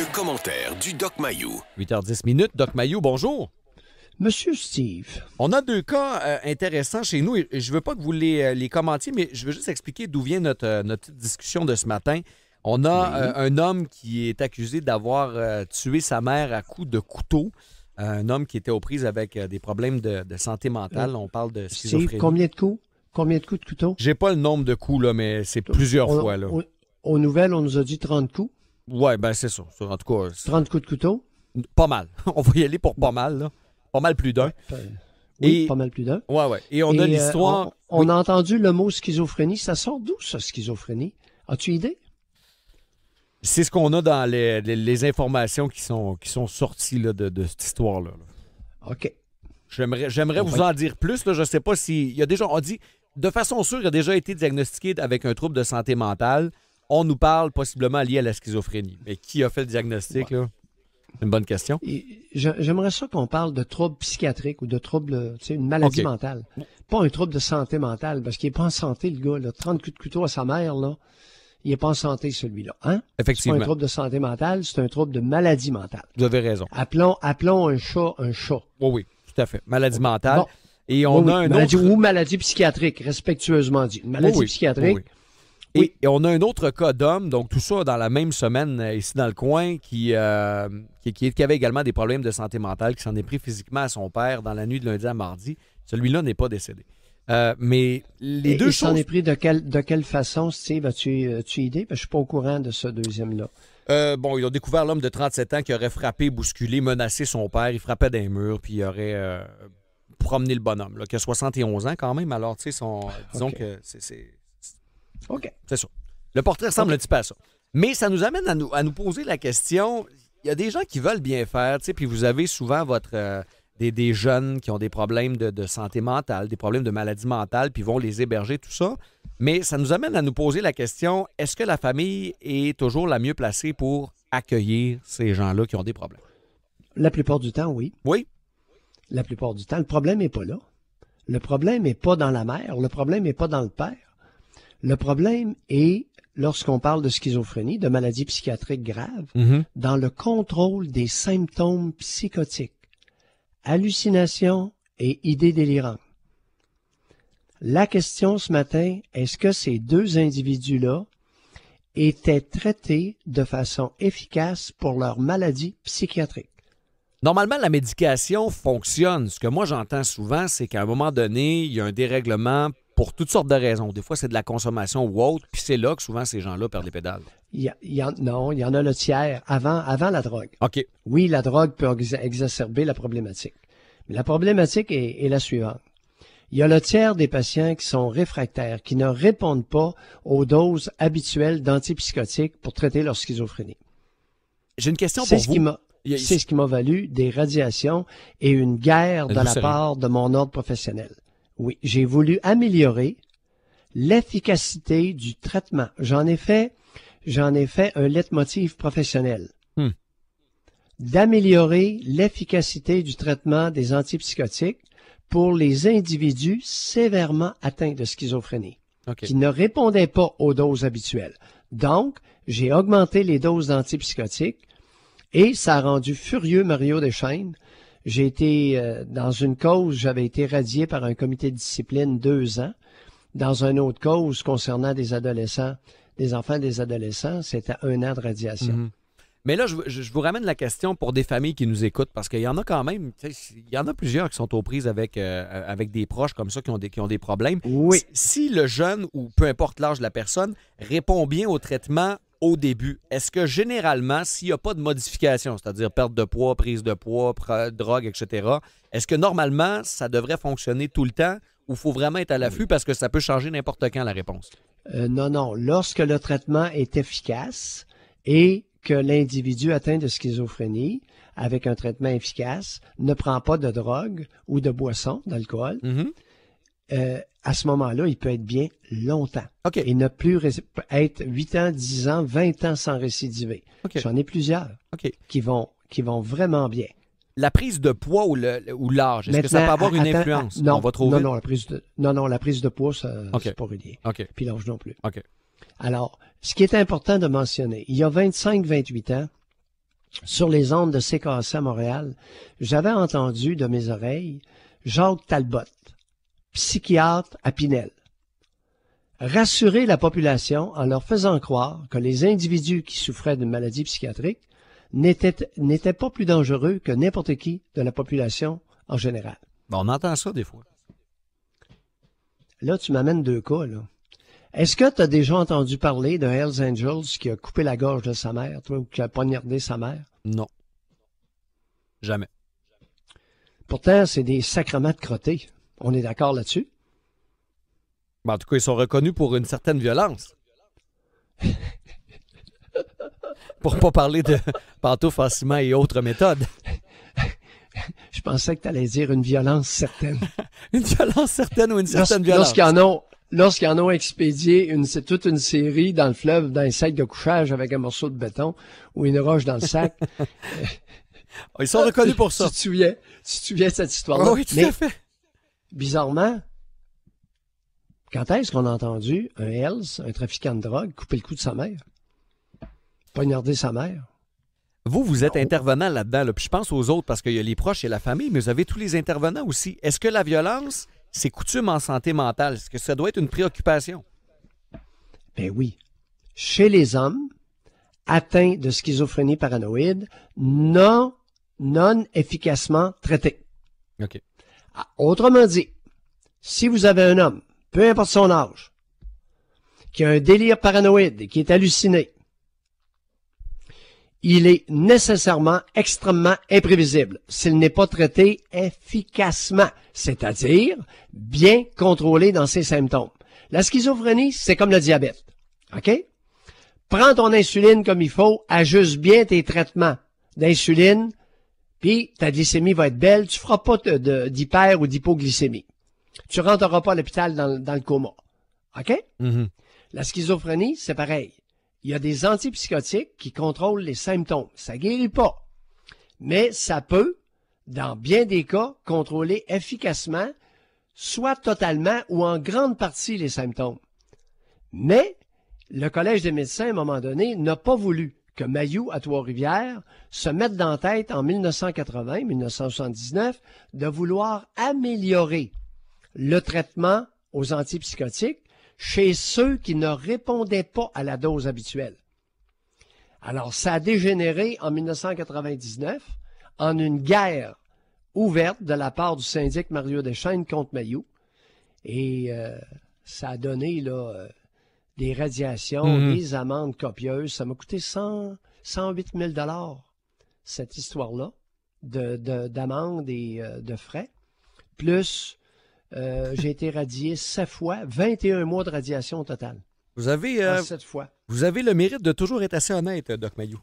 Le commentaire du Doc Mayou. 8h10 Doc Mayou, bonjour. Monsieur Steve. On a deux cas intéressants chez nous et je ne veux pas que vous les commentiez, mais je veux juste expliquer d'où vient notre petite discussion de ce matin. On a un homme qui est accusé d'avoir tué sa mère à coups de couteau. Un homme qui était aux prises avec des problèmes de santé mentale. On parle de schizophrénie. Steve, combien de coups? Combien de coups de couteau? J'ai pas le nombre de coups, là, mais c'est plusieurs fois. Là. Aux nouvelles, on nous a dit 30 coups. Oui, ben c'est ça. En tout cas, 30 coups de couteau? Pas mal. On va y aller pour pas mal, là. Pas mal plus d'un. Oui, pas mal plus d'un. Oui, oui. Et on a l'histoire... On a entendu le mot schizophrénie. Ça sort d'où, ça, schizophrénie? As-tu idée? C'est ce qu'on a dans les informations qui sont sorties là, de cette histoire-là. OK. J'aimerais vous en dire plus. Là. Je ne sais pas s'il y a déjà... On dit, de façon sûre, il a déjà été diagnostiqué avec un trouble de santé mentale. On nous parle possiblement lié à la schizophrénie. Mais qui a fait le diagnostic, là? C'est une bonne question. J'aimerais ça qu'on parle de troubles psychiatriques ou de troubles, tu sais, une maladie mentale. Pas un trouble de santé mentale, parce qu'il n'est pas en santé, le gars. Là. 30 coups de couteau à sa mère, là. Il n'est pas en santé, celui-là. Hein? Effectivement. C'est pas un trouble de santé mentale, c'est un trouble de maladie mentale. Vous avez raison. Appelons un chat un chat. Oui, tout à fait. Maladie mentale. Bon. Et on a un autre... Ou maladie psychiatrique, respectueusement dit. Une maladie psychiatrique. Et on a un autre cas d'homme, donc tout ça dans la même semaine ici dans le coin, qui avait également des problèmes de santé mentale, qui s'en est pris physiquement à son père dans la nuit de lundi à mardi. Celui-là n'est pas décédé. Mais les deux choses... s'en est pris de quelle façon, Steve? As-tu idée? Parce que je ne suis pas au courant de ce deuxième-là. Ils ont découvert l'homme de 37 ans qui aurait frappé, bousculé, menacé son père. Il frappait d'un mur, puis il aurait promené le bonhomme, là, qui a 71 ans quand même. Alors, tu sais, disons que c'est... OK. C'est ça. Le portrait ressemble un petit peu à ça. Mais ça nous amène à nous poser la question, il y a des gens qui veulent bien faire, tu sais, puis vous avez souvent des jeunes qui ont des problèmes de santé mentale, des problèmes de maladie mentale, puis vont les héberger, tout ça. Mais ça nous amène à nous poser la question, est-ce que la famille est toujours la mieux placée pour accueillir ces gens-là qui ont des problèmes? La plupart du temps, oui. Oui? La plupart du temps. Le problème n'est pas là. Le problème n'est pas dans la mère. Le problème n'est pas dans le père. Le problème est, lorsqu'on parle de schizophrénie, de maladie psychiatrique grave, dans le contrôle des symptômes psychotiques, hallucinations et idées délirantes. La question ce matin, est-ce que ces deux individus-là étaient traités de façon efficace pour leur maladie psychiatrique? Normalement, la médication fonctionne. Ce que moi j'entends souvent, c'est qu'à un moment donné, il y a un dérèglement pour toutes sortes de raisons. Des fois, c'est de la consommation ou autre, puis c'est là que souvent ces gens-là perdent les pédales. Non, il y en a le tiers avant la drogue. OK. Oui, la drogue peut exacerber la problématique. Mais la problématique est la suivante. Il y a le tiers des patients qui sont réfractaires, qui ne répondent pas aux doses habituelles d'antipsychotiques pour traiter leur schizophrénie. J'ai une question pour vous. C'est ce qui m'a valu des radiations et une guerre de la part de mon ordre professionnel. Oui, j'ai voulu améliorer l'efficacité du traitement. J'en ai fait un leitmotiv professionnel. D'améliorer l'efficacité du traitement des antipsychotiques pour les individus sévèrement atteints de schizophrénie, qui ne répondaient pas aux doses habituelles. Donc, j'ai augmenté les doses d'antipsychotiques et ça a rendu furieux Mario Deschênes. J'ai été dans une cause, j'avais été radié par un comité de discipline 2 ans. Dans une autre cause concernant des adolescents, des enfants et des adolescents, c'était 1 an de radiation. Mais là, je vous ramène la question pour des familles qui nous écoutent, parce qu'il y en a quand même, il y en a plusieurs qui sont aux prises avec des proches comme ça qui ont des problèmes. Oui. Si le jeune, ou peu importe l'âge de la personne, répond bien au traitement au début, est-ce que généralement, s'il n'y a pas de modification, c'est-à-dire perte de poids, prise de poids, drogue, etc., est-ce que normalement, ça devrait fonctionner tout le temps ou il faut vraiment être à l'affût parce que ça peut changer n'importe quand la réponse? Non. Lorsque le traitement est efficace et que l'individu atteint de schizophrénie, avec un traitement efficace, ne prend pas de drogue ou de boisson, d'alcool, à ce moment-là, il peut être bien longtemps. Et ne plus être 8 ans, 10 ans, 20 ans sans récidiver. J'en ai plusieurs qui vont vraiment bien. La prise de poids ou l'âge, est-ce que ça peut avoir une influence? Non, on va trouver... non, la prise de poids, c'est pas relié. Puis l'âge non plus. Alors, ce qui est important de mentionner, il y a 25-28 ans, sur les ondes de CKC à Montréal, j'avais entendu de mes oreilles Jacques Talbot, psychiatre à Pinel, rassurer la population en leur faisant croire que les individus qui souffraient d'une maladie psychiatrique n'étaient pas plus dangereux que n'importe qui de la population en général. Bon, on entend ça des fois. Là, tu m'amènes 2 cas, là. Est-ce que tu as déjà entendu parler de Hells Angels qui a coupé la gorge de sa mère, toi, ou qui a poignardé sa mère? Non. Jamais. Pourtant, c'est des sacrements de crottés. On est d'accord là-dessus? Ben, en tout cas, ils sont reconnus pour une certaine violence. Pour pas parler de pantoufles en ciment et autres méthodes. Je pensais que tu allais dire une violence certaine. Une violence certaine ou une certaine violence? Lorsqu'ils en ont expédié c'est toute une série dans le fleuve, dans un sac de couchage avec un morceau de béton ou une roche dans le sac. Ils sont reconnus pour ça. Tu te souviens de cette histoire-là? Oh oui, tout à fait. Bizarrement, quand est-ce qu'on a entendu un Hells, un trafiquant de drogue, couper le cou de sa mère? Poignarder sa mère? Vous êtes intervenant là-dedans, là, puis je pense aux autres parce qu'il y a les proches et la famille, mais vous avez tous les intervenants aussi. Est-ce que la violence, c'est coutume en santé mentale? Est-ce que ça doit être une préoccupation? Ben oui. Chez les hommes atteints de schizophrénie paranoïde, non efficacement traités. OK. Autrement dit, si vous avez un homme, peu importe son âge, qui a un délire paranoïde et qui est halluciné, il est nécessairement extrêmement imprévisible s'il n'est pas traité efficacement, c'est-à-dire bien contrôlé dans ses symptômes. La schizophrénie, c'est comme le diabète. OK? Prends ton insuline comme il faut, ajuste bien tes traitements d'insuline, puis ta glycémie va être belle, tu feras pas d'hyper ou d'hypoglycémie. Tu rentreras pas à l'hôpital dans le coma. OK? Mm-hmm. La schizophrénie, c'est pareil. Il y a des antipsychotiques qui contrôlent les symptômes. Ça guérit pas. Mais ça peut, dans bien des cas, contrôler efficacement, soit totalement ou en grande partie les symptômes. Mais le Collège des médecins, à un moment donné, n'a pas voulu que Mayou, à Trois-Rivières, se mette dans la tête en 1980-1979 de vouloir améliorer le traitement aux antipsychotiques chez ceux qui ne répondaient pas à la dose habituelle. Alors, ça a dégénéré en 1999 en une guerre ouverte de la part du syndic Mario Deschênes contre Mayou. Et ça a donné là, des radiations, des amendes copieuses. Ça m'a coûté 108 000 $, cette histoire-là, d'amendes et de frais. Plus... j'ai été radié 7 fois, 21 mois de radiation au total. Vous avez 7 fois. Vous avez le mérite de toujours être assez honnête, Doc Mayou.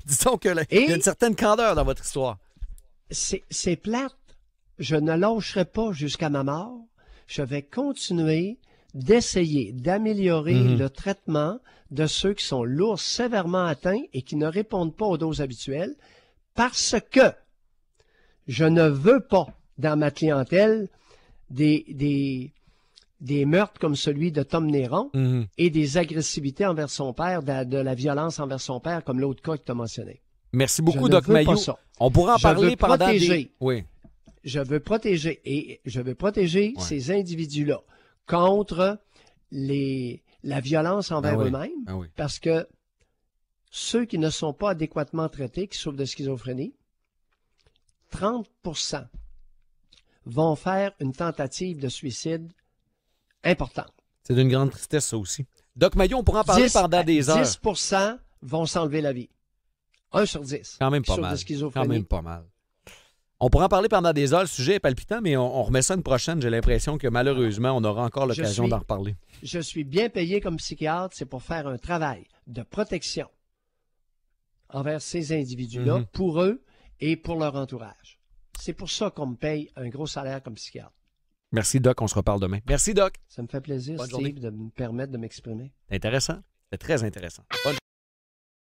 Disons qu'il y a une certaine candeur dans votre histoire. C'est plate. Je ne lâcherai pas jusqu'à ma mort. Je vais continuer d'essayer d'améliorer le traitement de ceux qui sont lourds, sévèrement atteints et qui ne répondent pas aux doses habituelles parce que je ne veux pas dans ma clientèle des meurtres comme celui de Tom Néron et des agressivités envers son père, de la violence envers son père, comme l'autre cas que tu as mentionné. Merci beaucoup, Doc Mayou. On pourra en parler pendant des... Oui. Je veux protéger ces individus-là contre la violence envers eux-mêmes, parce que ceux qui ne sont pas adéquatement traités, qui souffrent de schizophrénie, 30% vont faire une tentative de suicide importante. C'est d'une grande tristesse, ça aussi. Doc Mayou, on pourra en parler pendant des heures. 10% vont s'enlever la vie. 1 sur 10. Quand même pas mal. Quand même pas mal. On pourra en parler pendant des heures. Le sujet est palpitant, mais on remet ça une prochaine. J'ai l'impression que malheureusement, on aura encore l'occasion d'en reparler. Je suis bien payé comme psychiatre. C'est pour faire un travail de protection envers ces individus-là, pour eux et pour leur entourage. C'est pour ça qu'on me paye un gros salaire comme psychiatre. Merci, Doc. On se reparle demain. Merci, Doc. Ça me fait plaisir, Steve, de me permettre de m'exprimer. C'est intéressant. C'est très intéressant. Bonne